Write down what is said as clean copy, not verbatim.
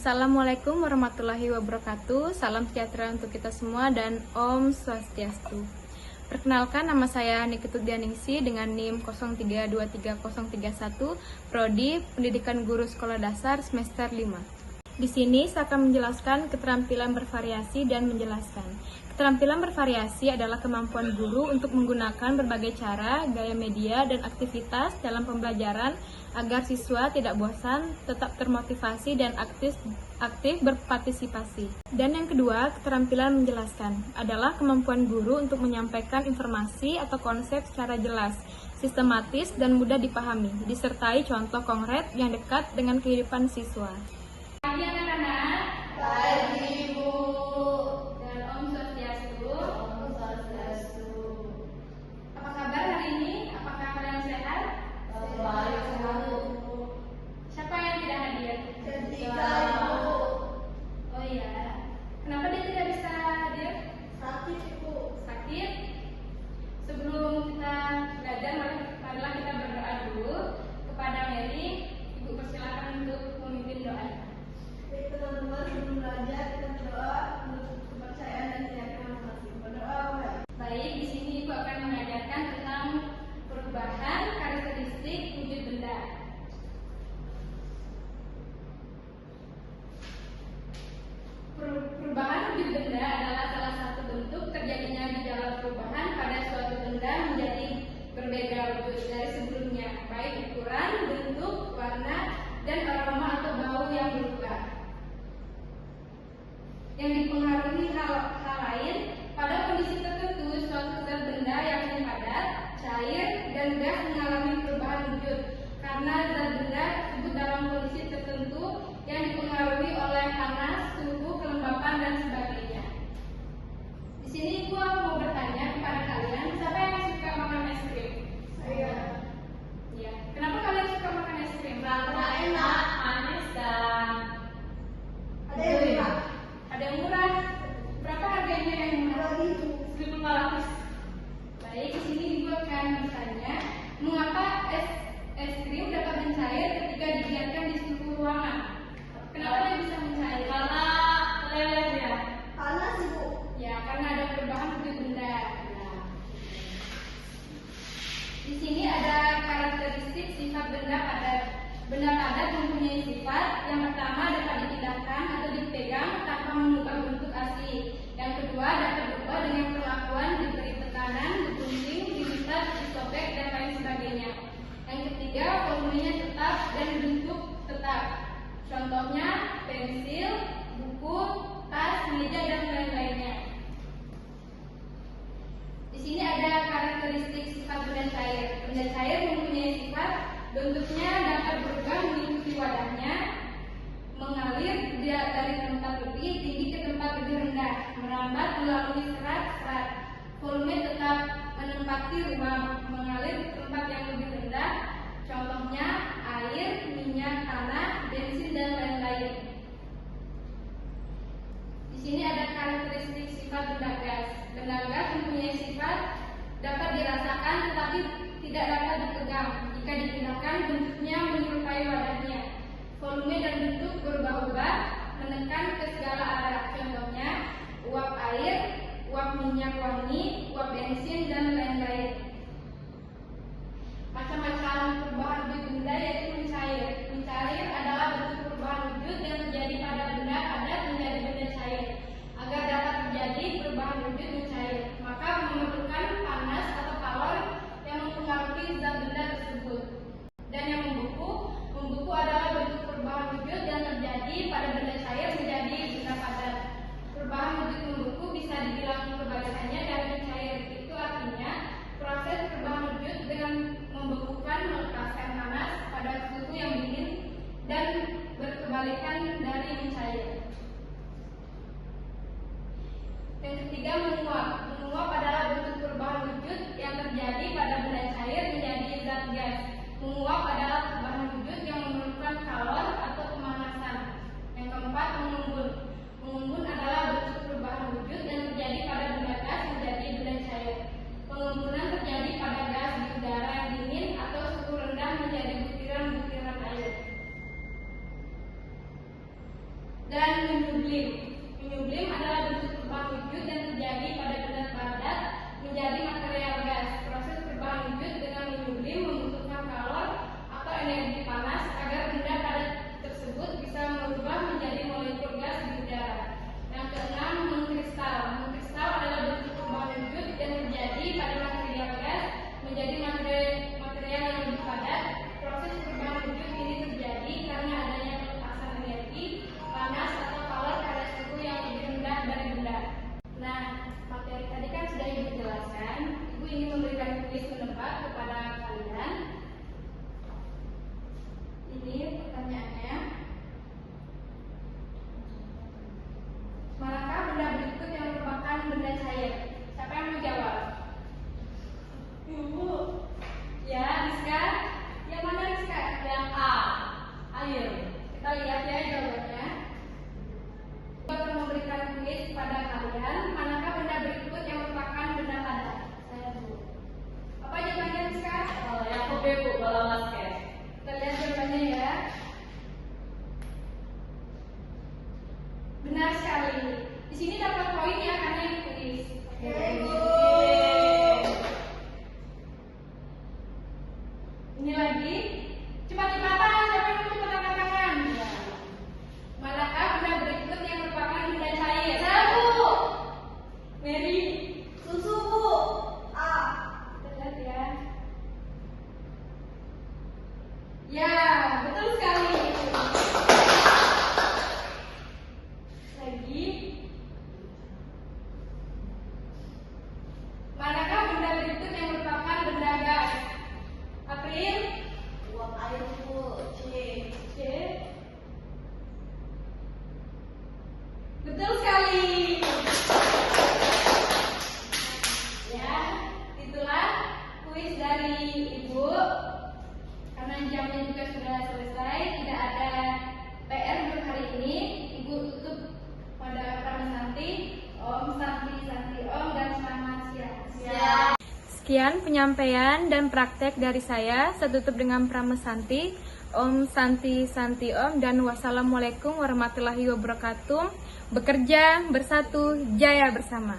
Assalamualaikum warahmatullahi wabarakatuh. Salam sejahtera untuk kita semua dan Om Swastiastu. Perkenalkan, nama saya Nikitudianingsi dengan NIM 0323031, Prodi Pendidikan Guru Sekolah Dasar semester 5. Di sini saya akan menjelaskan keterampilan bervariasi dan menjelaskan. Keterampilan bervariasi adalah kemampuan guru untuk menggunakan berbagai cara, gaya media, dan aktivitas dalam pembelajaran agar siswa tidak bosan, tetap termotivasi, dan aktif berpartisipasi. Dan yang kedua, keterampilan menjelaskan adalah kemampuan guru untuk menyampaikan informasi atau konsep secara jelas, sistematis, dan mudah dipahami, disertai contoh konkret yang dekat dengan kehidupan siswa. Pagi anak-anak. Pagi Bu. Dan Om Swastiastu. Om Swastiastu. Apa kabar hari ini? Apakah kalian sehat? Baik sekali. Siapa yang tidak hadir? Ketika Ibu Oh iya. Kenapa dia tidak bisa hadir? sakit Ibu. Sakit? Sebelum kita belajar, marilah kita berdoa dulu kepada Mary. Ibu persilakan untuk memimpin doa. Baik teman-teman, sebelum belajar kita berdoa untuk kepercayaan dan keyakinan masing-masing. Berdoa baik. Baik, di sini Ibu akan mengajarkan tentang perubahan karakteristik wujud benda. Perubahan wujud benda adalah salah satu bentuk terjadinya gejala perubahan pada suatu benda menjadi berbeda wujud dari sebelumnya, baik ukuran, bentuk, warna, dan aroma atau bau yang berubah. Yang dipengaruhi hal lain, pada kondisi tertentu suatu zat benda yang padat, cair, dan gas mengalami perubahan wujud karena zat benda tersebut dalam kondisi tertentu yang dipengaruhi oleh panas, suhu, kelembapan, dan sebagainya. Di sini gua mau bertanya kepada kalian, siapa yang suka makan es krim? Saya. Ya. Kenapa kalian suka makan es krim? Karena enak, manis, dan ada yang murah. ada yang murah. Berapa harganya yang murah? 1.500. Baik, di sini Ibu akan bertanya, mengapa es krim dapat mencair ketika dibiarkan di suhu ruangan? Kenapa dia bisa mencair? Karena meleleh ya. Panas Ibu. Ya, karena ada perubahan wujud benda. Nah, di sini ada karakteristik sifat benda padat. Benda padat mempunyai sifat yang pertama dapat dipindahkan atau dipegang tanpa mengubah bentuk asli. Yang kedua dapat berubah dengan perlakuan diberi tekanan, digunting, dilipat, disobek, dan lain sebagainya. Yang ketiga volumenya tetap dan bentuk tetap. Contohnya pensil, buku, tas, meja, dan lain-lainnya. Di sini ada karakteristik sifat benda cair. Benda cair mempunyai sifat bentuknya dapat berubah mengikuti wadahnya, mengalir dari tempat lebih tinggi ke tempat lebih rendah, merambat melalui serat-serat. Volume tetap menempati ruang, mengalir ke tempat yang lebih rendah. Contohnya air, minyak tanah, bensin, dan lain-lain. Di sini ada karakteristik sifat benda gas. Benda gas mempunyai sifat dapat dirasakan tetapi tidak dapat dipegang. Jika dipindahkan, bentuknya menyerupai wadahnya. Volume dan bentuk berubah-ubah, menekan ke segala arah. Contohnya uap air, uap minyak wangi, uap bensin, dan lain-lain. Macam-macam perubahan wujud benda yaitu mencair. Mencair adalah bentuk perubahan wujud yang terjadi pada benda padat menjadi benda cair. Agar dapat terjadi perubahan wujud mencair, maka memerlukan panas atau kalor yang mempengaruhi zat benda tersebut. Dan yang membeku adalah bentuk perubahan wujud yang terjadi pada benda cair menjadi benda padat. Perubahan wujud membeku bisa dibilang kebalikannya dari mencair. Itu artinya proses perubahan wujud dengan membekukan melepaskan panas pada suhu yang dingin dan berkebalikan dari mencair. Yang ketiga, menguap. Menguap adalah bentuk perubahan wujud yang terjadi pada benda cair menjadi zat gas. Menguap adalah perubahan wujud yang memerlukan kalor atau pemanasan. Yang keempat, mengembun. Mengembun adalah bentuk perubahan wujud yang terjadi pada benda gas menjadi benda cair. Pengembunan terjadi pada gas di udara yang dingin atau suhu rendah menjadi butiran-butiran air. dan menyublim. Menyublim adalah bentuk perubahan wujud yang terjadi pada benda padat menjadi material gas. Proses perubahan wujud dengan menyublim membutuhkan kalor atau energi panas agar benda padat tersebut bisa berubah menjadi molekul gas di udara. Yang keenam, mengkristal. Mengkristal adalah bentuk perubahan wujud yang terjadi pada material gas menjadi material yang lebih padat. Proses perubahan wujud ini terjadi karena adanya pelepasan energi panas atau kalor pada suhu yang lebih rendah dari benda. Nah, materi tadi kan sudah Ibu jelaskan. Ibu ingin memberikan kuis menebak kepada kalian. Ini pertanyaannya. Manakah benda berikut yang merupakan benda cair? Siapa yang mau jawab? Ibu. Ya, Rizka. Yang mana Rizka? Yang A. Ayo, kita lihat ya jawabannya. Ibu akan memberikan kuis kepada kalian. Manakah benda berikut yang merupakan benda padat? Saya dulu. Apa jawabannya Rizka? Oh, yang aku Bu, bola basket. Kita lihat jawabannya ya. Benar sekali. Di sini dapat poin ya karena ini kuis. Oke, Ibu. Ini lagi. Cepat-cepatan, siapa yang mau angkat tangan? Ya. Manakah benda berikut yang merupakan benda cair? Sabu. Mary. Susu, Bu. A. Kita lihat ya. Ya, betul sekali. Lagi. Manakah benda berikut yang merupakan benda gas? April. Uap air, Bu. C. C. Betul sekali. Ya, itulah kuis dari Ibu. Karena jamnya juga sudah selesai, tidak ada PR untuk hari ini. Ibu tutup pada Prama Santi, Om Santi Santi Om, dan selamat siang. Sekian penyampaian dan praktek dari saya. Saya tutup dengan Prama Santi, Om Santi Santi Om, dan wassalamualaikum warahmatullahi wabarakatuh. Bekerja bersatu, jaya bersama.